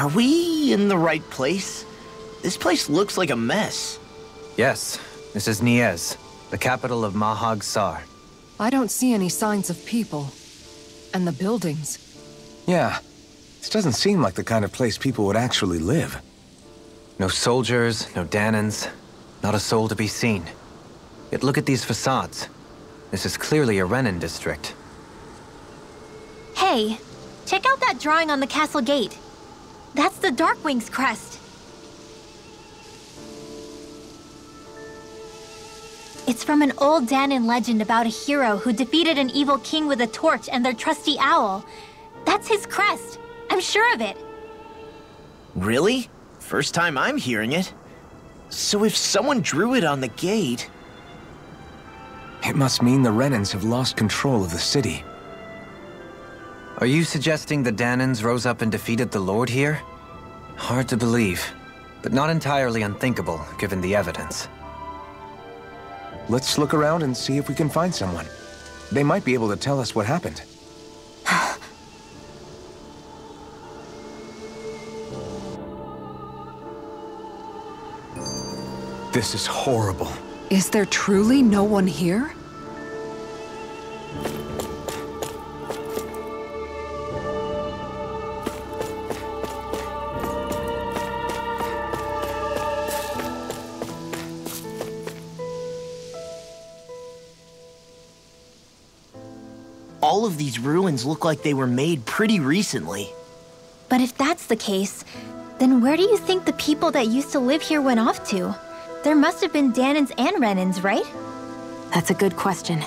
Are we in the right place? This place looks like a mess. Yes, this is Niez, the capital of Mahag Sar. I don't see any signs of people. And the buildings. Yeah, this doesn't seem like the kind of place people would actually live. No soldiers, no Danans, not a soul to be seen. Yet look at these facades. This is clearly a Renin district. Hey, check out that drawing on the castle gate. That's the Darkwing's crest. It's from an old Danan legend about a hero who defeated an evil king with a torch and their trusty owl. That's his crest. I'm sure of it. Really? First time I'm hearing it. So if someone drew it on the gate... It must mean the Renins have lost control of the city. Are you suggesting the Danans rose up and defeated the Lord here? Hard to believe, but not entirely unthinkable, given the evidence. Let's look around and see if we can find someone. They might be able to tell us what happened. This is horrible. Is there truly no one here? All of these ruins look like they were made pretty recently. But if that's the case, then where do you think the people that used to live here went off to? There must have been Danans and Renins, right? That's a good question.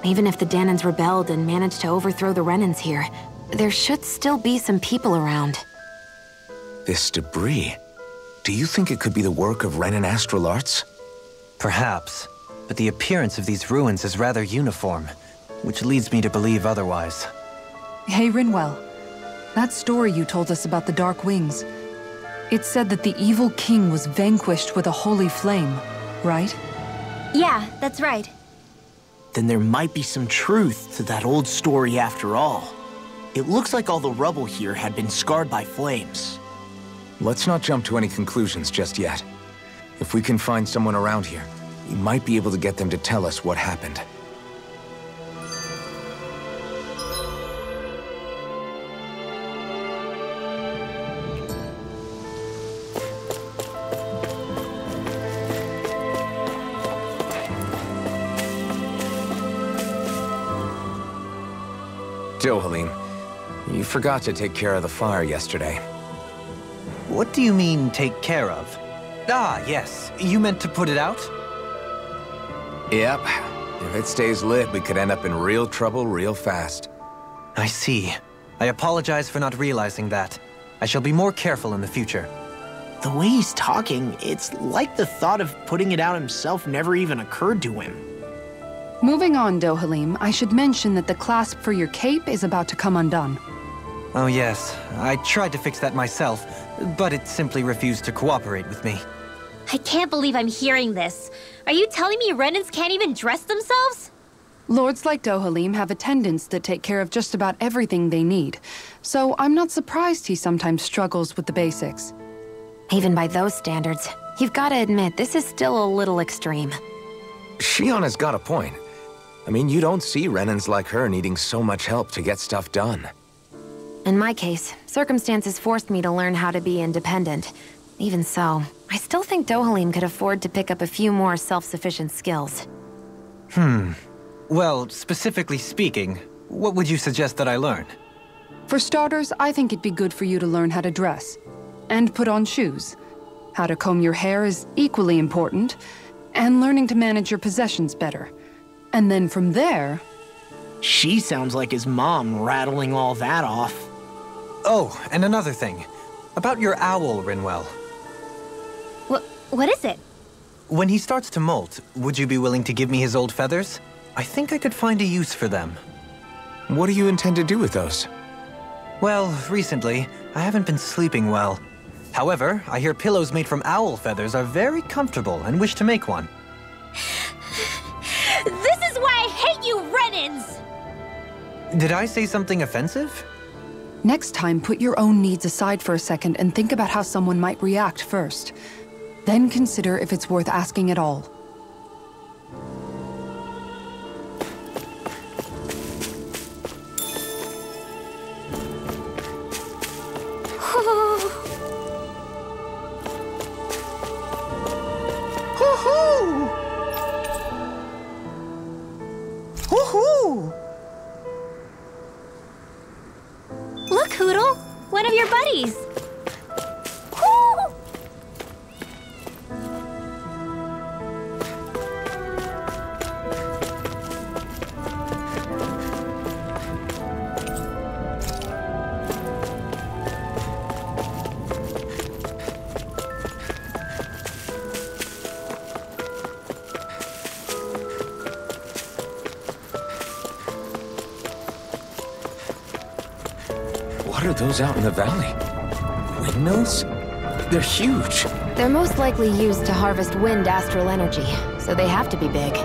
Even if the Danans rebelled and managed to overthrow the Renins here, there should still be some people around. This debris... Do you think it could be the work of Renin astral arts? Perhaps, but the appearance of these ruins is rather uniform, which leads me to believe otherwise. Hey, Rinwell. That story you told us about the Dark Wings. It said that the evil king was vanquished with a holy flame, right? Yeah, that's right. Then there might be some truth to that old story after all. It looks like all the rubble here had been scarred by flames. Let's not jump to any conclusions just yet. If we can find someone around here, we might be able to get them to tell us what happened. Dohalim, you forgot to take care of the fire yesterday. What do you mean, take care of? Ah, yes. You meant to put it out? Yep. If it stays lit, we could end up in real trouble real fast. I see. I apologize for not realizing that. I shall be more careful in the future. The way he's talking, it's like the thought of putting it out himself never even occurred to him. Moving on, Dohalim, I should mention that the clasp for your cape is about to come undone. Oh yes, I tried to fix that myself, but it simply refused to cooperate with me. I can't believe I'm hearing this. Are you telling me Renins can't even dress themselves? Lords like Dohalim have attendants that take care of just about everything they need, so I'm not surprised he sometimes struggles with the basics. Even by those standards, you've got to admit this is still a little extreme. Shionna's got a point. I mean, you don't see Renins like her needing so much help to get stuff done. In my case, circumstances forced me to learn how to be independent. Even so, I still think Dohalim could afford to pick up a few more self-sufficient skills. Well, specifically speaking, what would you suggest that I learn? For starters, I think it'd be good for you to learn how to dress. And put on shoes. How to comb your hair is equally important. And learning to manage your possessions better. And then from there... She sounds like his mom rattling all that off. Oh, and another thing. About your owl, Rinwell. What is it? When he starts to molt, would you be willing to give me his old feathers? I think I could find a use for them. What do you intend to do with those? Well, recently, I haven't been sleeping well. However, I hear pillows made from owl feathers are very comfortable and wish to make one. This is why I hate you, Renins! Did I say something offensive? Next time, put your own needs aside for a second and think about how someone might react first. Then consider if it's worth asking at all. Look, Hootle! One of your buddies! Woo! What are those out in the valley? Windmills? They're huge. They're most likely used to harvest wind astral energy, so they have to be big.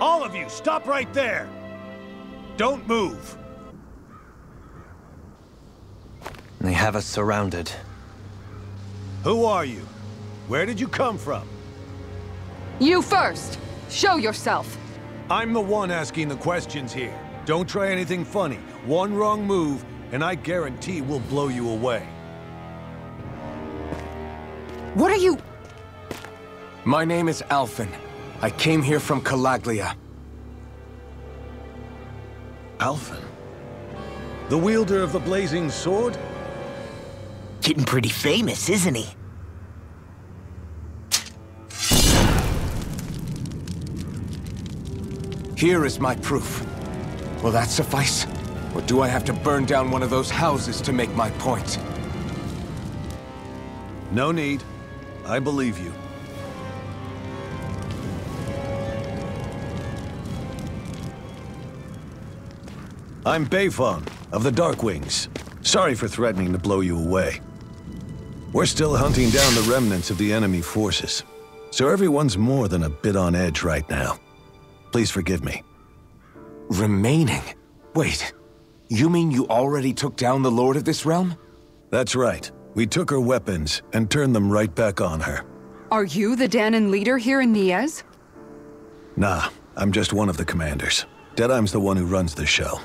All of you, stop right there! Don't move! They have us surrounded. Who are you? Where did you come from? You first! Show yourself! I'm the one asking the questions here. Don't try anything funny. One wrong move, and I guarantee we'll blow you away. What are you... My name is Alphen. I came here from Calaglia. Alphen? The wielder of the blazing sword? Getting pretty famous, isn't he? Here is my proof. Will that suffice? Or do I have to burn down one of those houses to make my point? No need. I believe you. I'm Beifong, of the Darkwings. Sorry for threatening to blow you away. We're still hunting down the remnants of the enemy forces, so everyone's more than a bit on edge right now. Please forgive me. Remaining? Wait, you mean you already took down the Lord of this realm? That's right. We took her weapons and turned them right back on her. Are you the Danon leader here in Niez? Nah, I'm just one of the commanders. Deadeye's the one who runs the show.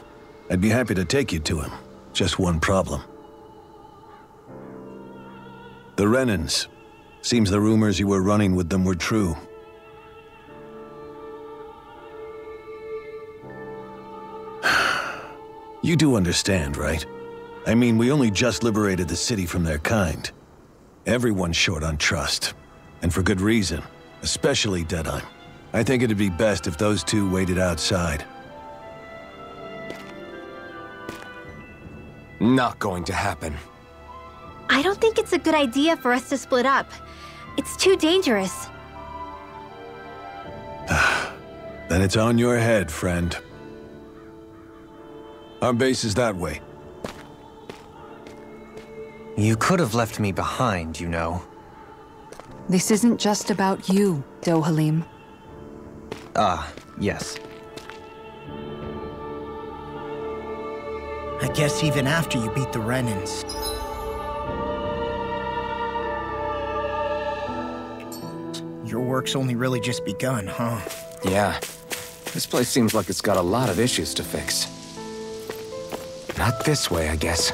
I'd be happy to take you to him. Just one problem. The Renans. Seems the rumors you were running with them were true. You do understand, right? I mean, we only just liberated the city from their kind. Everyone's short on trust. And for good reason. Especially Deadeye. I think it'd be best if those two waited outside. Not going to happen. I don't think it's a good idea for us to split up. It's too dangerous. Then it's on your head, friend. Our base is that way. You could have left me behind, you know. This isn't just about you, Dohalim. Ah, yes. I guess even after you beat the Renans. Your work's only really just begun, huh? Yeah. This place seems like it's got a lot of issues to fix. Not this way, I guess.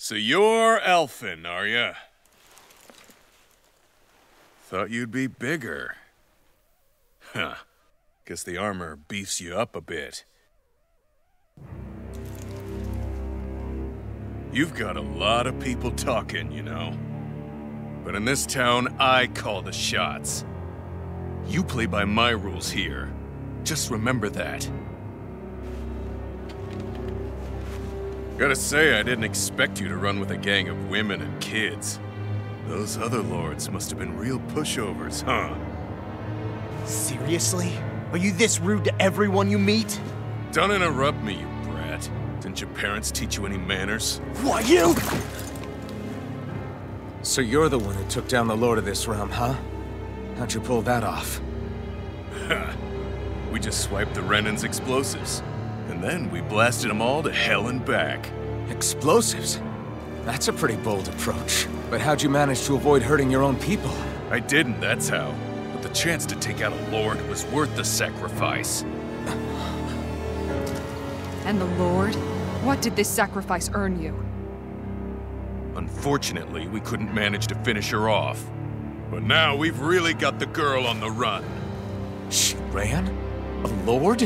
So you're elfin, are ya? Thought you'd be bigger. Huh. Guess the armor beefs you up a bit. You've got a lot of people talking, you know. But in this town, I call the shots. You play by my rules here. Just remember that. Gotta say, I didn't expect you to run with a gang of women and kids. Those other lords must have been real pushovers, huh? Seriously? Are you this rude to everyone you meet? Don't interrupt me, you brat. Didn't your parents teach you any manners? Why, you? So you're the one who took down the Lord of this realm, huh? How'd you pull that off? We just swiped the Renan's explosives. And then we blasted them all to hell and back. Explosives? That's a pretty bold approach. But how'd you manage to avoid hurting your own people? I didn't, that's how. But the chance to take out a lord was worth the sacrifice. And the Lord? What did this sacrifice earn you? Unfortunately, we couldn't manage to finish her off. But now we've really got the girl on the run. She ran? A lord?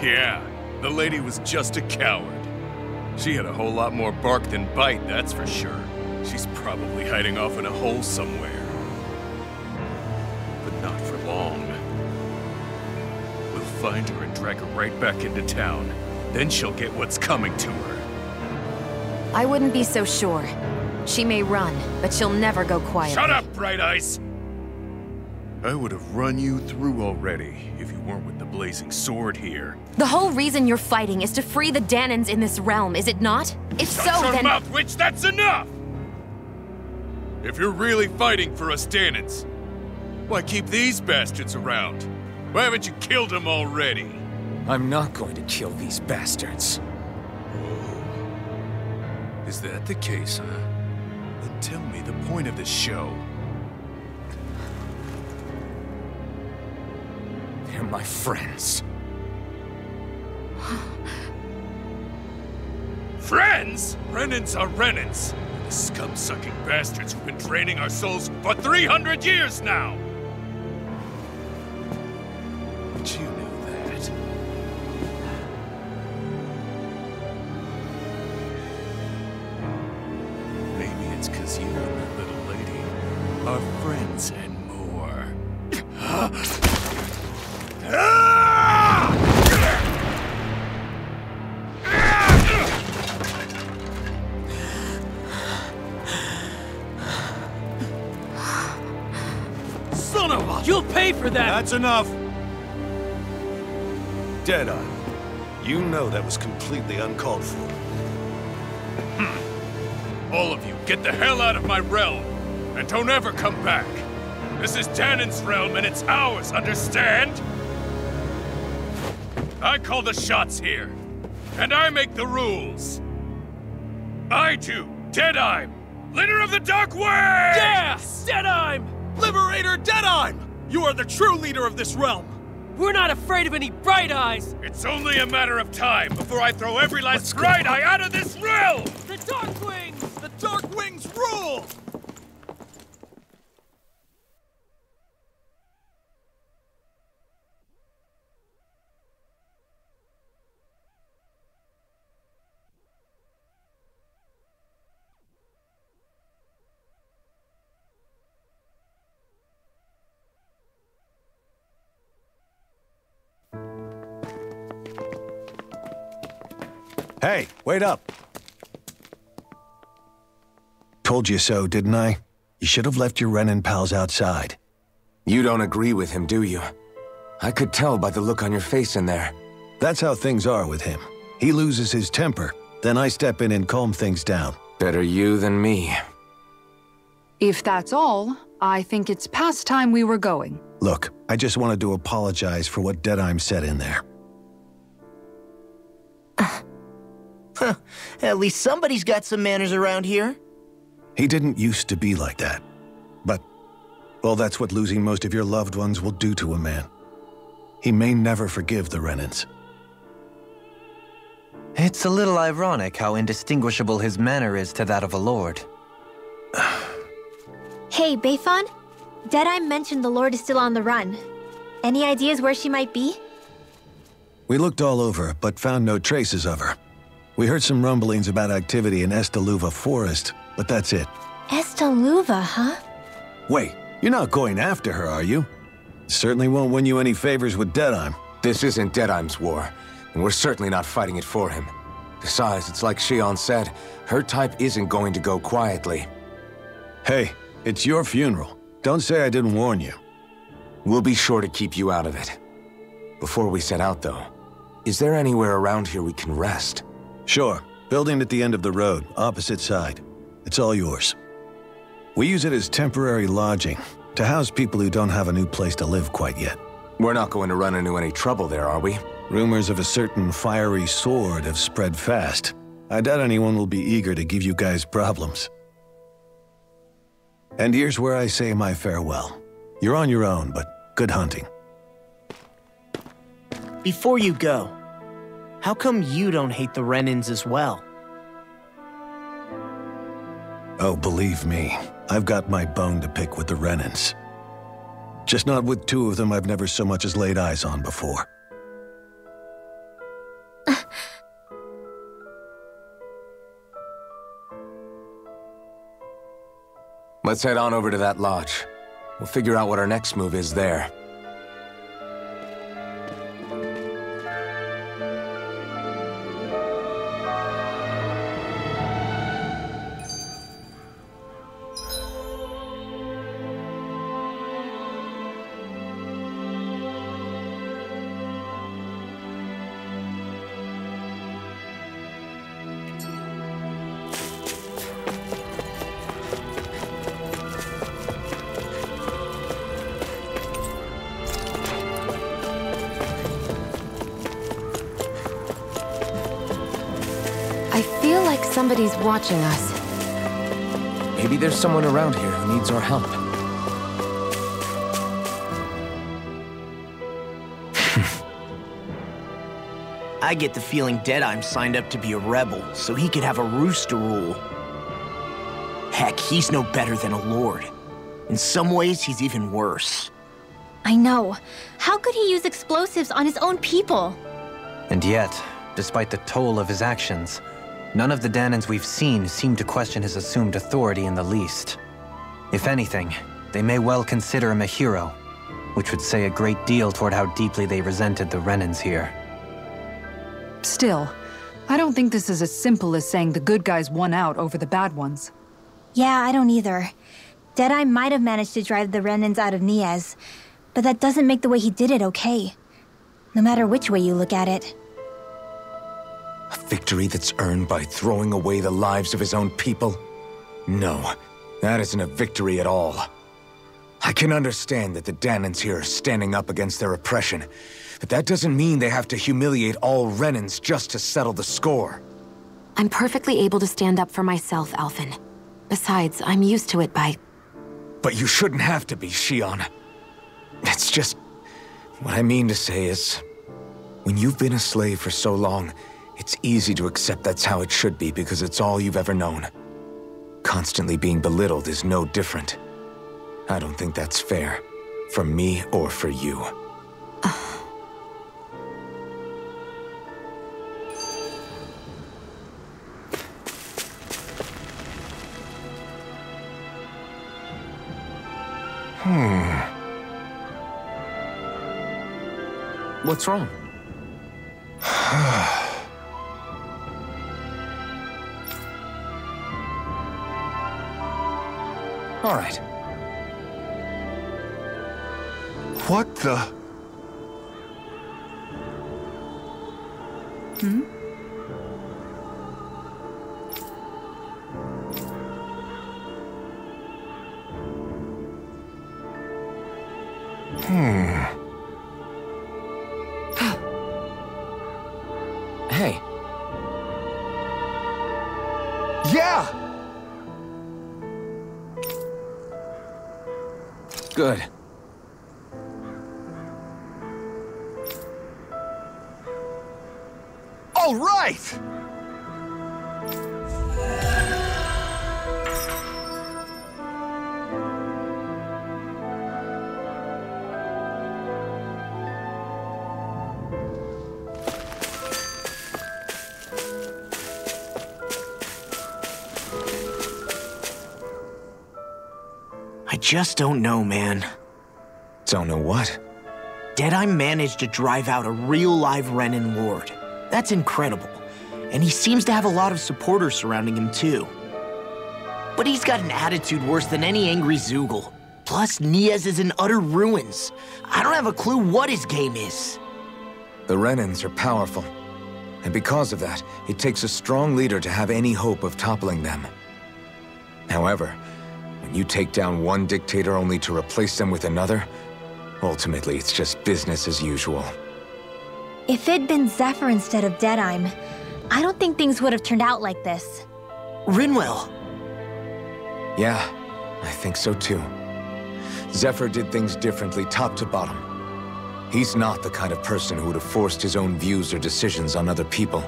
Yeah, the lady was just a coward. She had a whole lot more bark than bite, that's for sure. She's probably hiding off in a hole somewhere. But not for long. We'll find her and drag her right back into town. Then she'll get what's coming to her. I wouldn't be so sure. She may run, but she'll never go quietly. Shut up, Bright Eyes! I would have run you through already if you weren't with the blazing sword here. The whole reason you're fighting is to free the Danans in this realm, is it not? If so, Shut your then— mouth, witch! That's enough! If you're really fighting for us Danans, why keep these bastards around? Why haven't you killed them already? I'm not going to kill these bastards. Oh. Is that the case, huh? Then tell me the point of this show. They're my friends. Friends? Renans are Renans. The scum-sucking bastards who've been draining our souls for 300 years now! But you knew that. Maybe it's 'cause you and that little lady are friends and more. Son of a... You'll pay for that! That's enough! Deadeye, you know that was completely uncalled for. All of you, get the hell out of my realm! And don't ever come back! This is Danan's realm and it's ours, understand? I call the shots here. And I make the rules. I do, Deadeye, leader of the Dark Wings! Yeah! Deadeye! Liberator Deadeye! You are the true leader of this realm! We're not afraid of any Bright Eyes! It's only a matter of time before I throw every last Bright Eye out of this realm! The Dark Wings! The Dark Wings rule! Hey, wait up! Told you so, didn't I? You should have left your Renan pals outside. You don't agree with him, do you? I could tell by the look on your face in there. That's how things are with him. He loses his temper, then I step in and calm things down. Better you than me. If that's all, I think it's past time we were going. Look, I just wanted to apologize for what Deadeye said in there. At least somebody's got some manners around here. He didn't used to be like that. But, well, that's what losing most of your loved ones will do to a man. He may never forgive the Renans. It's a little ironic how indistinguishable his manner is to that of a lord. Hey, Beifan? Deadeye mentioned the Lord is still on the run. Any ideas where she might be? We looked all over, but found no traces of her. We heard some rumblings about activity in Estaluva Forest, but that's it. Estaluva, huh? Wait, you're not going after her, are you? Certainly won't win you any favors with Deadeye. This isn't Deadeye's war, and we're certainly not fighting it for him. Besides, it's like Shion said, her type isn't going to go quietly. Hey, it's your funeral. Don't say I didn't warn you. We'll be sure to keep you out of it. Before we set out, though, is there anywhere around here we can rest? Sure. Building at the end of the road, opposite side. It's all yours. We use it as temporary lodging, to house people who don't have a new place to live quite yet. We're not going to run into any trouble there, are we? Rumors of a certain fiery sword have spread fast. I doubt anyone will be eager to give you guys problems. And here's where I say my farewell. You're on your own, but good hunting. Before you go, how come you don't hate the Renans as well? Oh, believe me, I've got my bone to pick with the Renans. Just not with two of them I've never so much as laid eyes on before. Let's head on over to that lodge. We'll figure out what our next move is there. I feel like somebody's watching us. Maybe there's someone around here who needs our help. I get the feeling Deadeye's signed up to be a rebel, so he could have a rooster rule. Heck, he's no better than a lord. In some ways, he's even worse. I know. How could he use explosives on his own people? And yet, despite the toll of his actions, none of the Danans we've seen seem to question his assumed authority in the least. If anything, they may well consider him a hero, which would say a great deal toward how deeply they resented the Renans here. Still, I don't think this is as simple as saying the good guys won out over the bad ones. Yeah, I don't either. Deadeye might have managed to drive the Renans out of Niez, but that doesn't make the way he did it okay. No matter which way you look at it. A victory that's earned by throwing away the lives of his own people? No, that isn't a victory at all. I can understand that the Danans here are standing up against their oppression, but that doesn't mean they have to humiliate all Renans just to settle the score. I'm perfectly able to stand up for myself, Alphen. Besides, I'm used to it by... But you shouldn't have to be, Shion. It's just... What I mean to say is... When you've been a slave for so long, it's easy to accept that's how it should be because it's all you've ever known. Constantly being belittled is no different. I don't think that's fair. For me or for you. What's wrong? All right. What the? Hey. Yeah! Good. All right! right! I just don't know, man. Don't know what? Deadeye managed to drive out a real live Renin Lord. That's incredible. And he seems to have a lot of supporters surrounding him too. But he's got an attitude worse than any angry Zoogle. Plus, Niez is in utter ruins. I don't have a clue what his game is. The Renins are powerful. And because of that, it takes a strong leader to have any hope of toppling them. However, when you take down one dictator only to replace them with another, ultimately it's just business as usual. If it'd been Zephyr instead of Deadeye, I don't think things would have turned out like this. Rinwell. Yeah, I think so too. Zephyr did things differently top to bottom. He's not the kind of person who would have forced his own views or decisions on other people.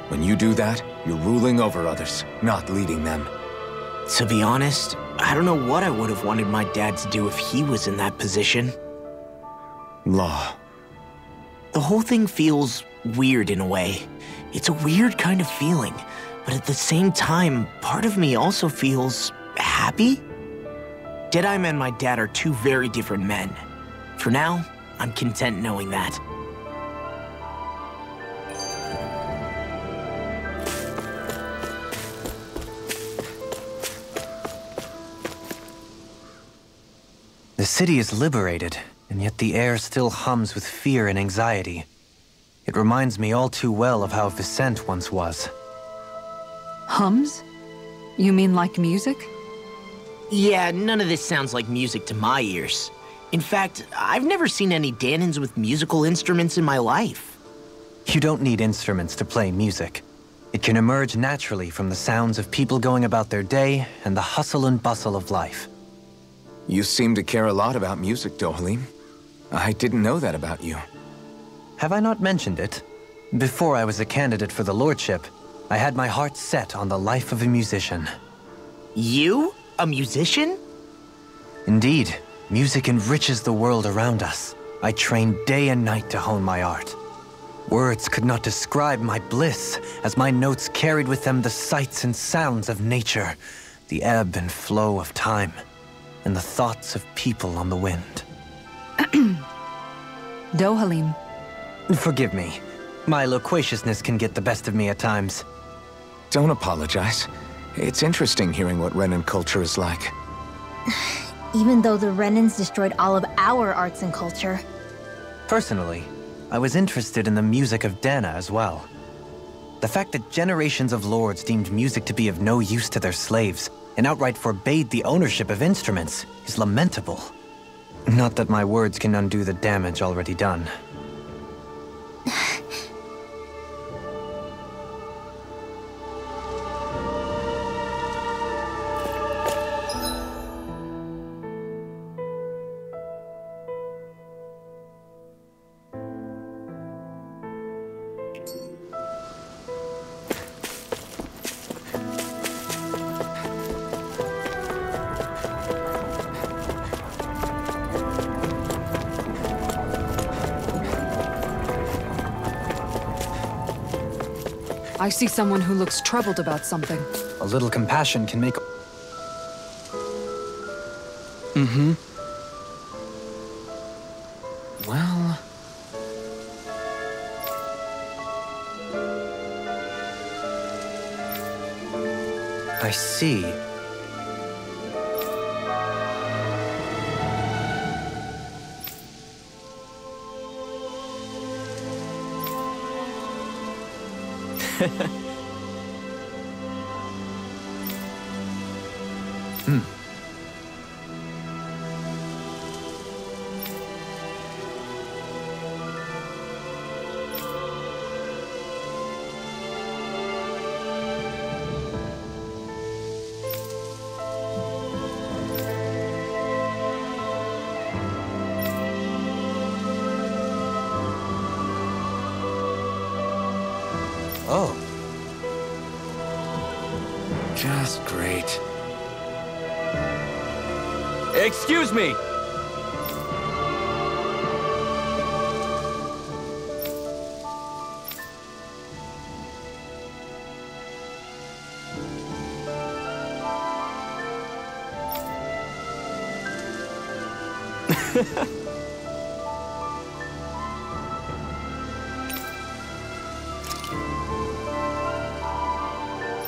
When you do that, you're ruling over others, not leading them. To be honest, I don't know what I would have wanted my dad to do if he was in that position. Law. The whole thing feels weird in a way. It's a weird kind of feeling, but at the same time, part of me also feels happy. Deadeye and my dad are two very different men. For now, I'm content knowing that. The city is liberated, and yet the air still hums with fear and anxiety. It reminds me all too well of how Vicente once was. Hums? You mean like music? Yeah, none of this sounds like music to my ears. In fact, I've never seen any Danans with musical instruments in my life. You don't need instruments to play music. It can emerge naturally from the sounds of people going about their day and the hustle and bustle of life. You seem to care a lot about music, Dohalim. I didn't know that about you. Have I not mentioned it? Before I was a candidate for the lordship, I had my heart set on the life of a musician. You? A musician? Indeed, music enriches the world around us. I trained day and night to hone my art. Words could not describe my bliss, as my notes carried with them the sights and sounds of nature, the ebb and flow of time, and the thoughts of people on the wind. Dohalim. Forgive me. My loquaciousness can get the best of me at times. Don't apologize. It's interesting hearing what Renin culture is like. Even though the Renins destroyed all of our arts and culture. Personally, I was interested in the music of Dana as well. The fact that generations of lords deemed music to be of no use to their slaves and outright forbade the ownership of instruments is lamentable. Not that my words can undo the damage already done. I see someone who looks troubled about something. A little compassion can make... Mm-hmm. Well... I see. That's great. Excuse me!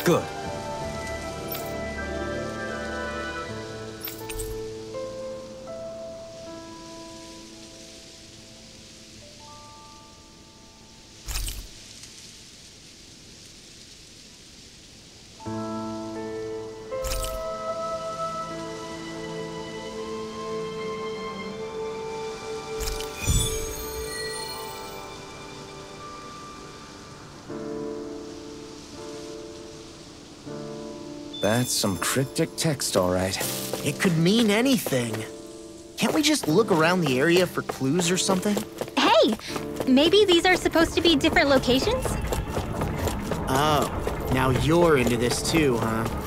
Good. That's some cryptic text, all right. It could mean anything. Can't we just look around the area for clues or something? Hey! Maybe these are supposed to be different locations? Oh, now you're into this too, huh?